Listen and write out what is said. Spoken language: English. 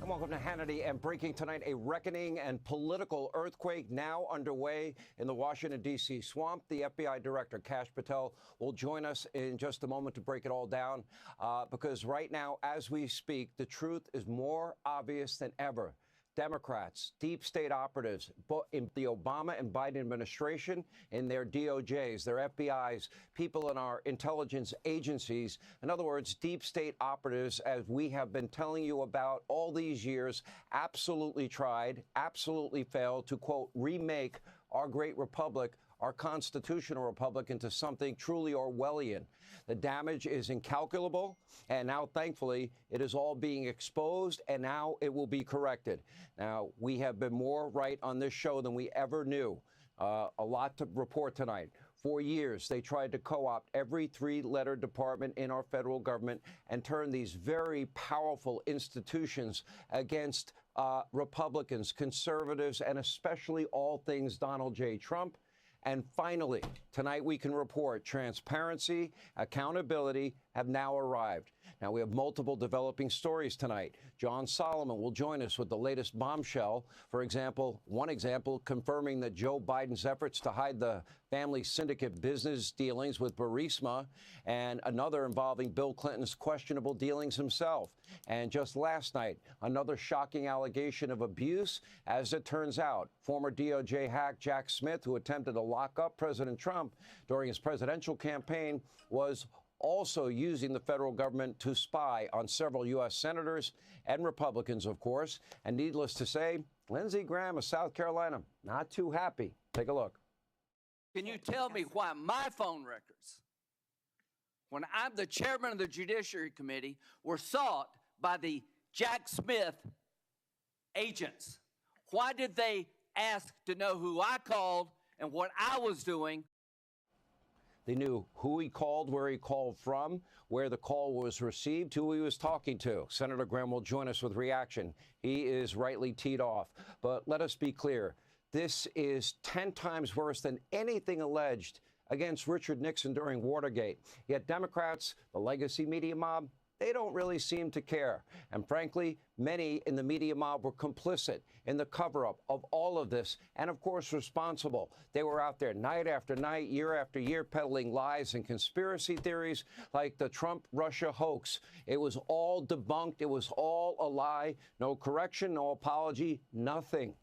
Welcome to Hannity. And breaking tonight, a reckoning and political earthquake now underway in the Washington, D.C. swamp. The FBI Director, Kash Patel, will join us in just a moment to break it all down, because right now, as we speak, the truth is more obvious than ever. Democrats, deep state operatives in the Obama and Biden administration, in their DOJs, their FBIs, people in our intelligence agencies, in other words, deep state operatives, as we have been telling you about all these years, absolutely tried, absolutely failed to, quote, remake our great republic, our constitutional republic, into something truly Orwellian. The damage is incalculable, and now, thankfully, it is all being exposed, and now it will be corrected. Now, we have been more right on this show than we ever knew. A lot to report tonight. For years, they tried to co-opt every three-letter department in our federal government and turn these very powerful institutions against Republicans, conservatives, and especially all things Donald J. Trump. And finally, tonight we can report transparency, accountability have now arrived. Now, we have multiple developing stories tonight. John Solomon will join us with the latest bombshell. For example, one example confirming that Joe Biden's efforts to hide the family syndicate business dealings with Burisma, and another involving Bill Clinton's questionable dealings himself. And just last night, another shocking allegation of abuse. As it turns out, former DOJ hack Jack Smith, who attempted to lock up President Trump during his presidential campaign, was also using the federal government to spy on several U.S. senators and Republicans, of course. And needless to say, Lindsey Graham of South Carolina, not too happy. Take a look. Can you tell me why my phone records, when I'm the chairman of the Judiciary Committee, were sought by the Jack Smith agents? Why did they ask to know who I called and what I was doing? They knew who he called, where he called from, where the call was received, who he was talking to. Senator Graham will join us with reaction. He is rightly teed off. But let us be clear. This is 10 times worse than anything alleged against Richard Nixon during Watergate. Yet Democrats, the legacy media mob, they don't really seem to care. And frankly, many in the media mob were complicit in the cover-up of all of this and, of course, responsible. They were out there night after night, year after year, peddling lies and conspiracy theories like the Trump-Russia hoax. It was all debunked. It was all a lie. No correction, no apology, nothing.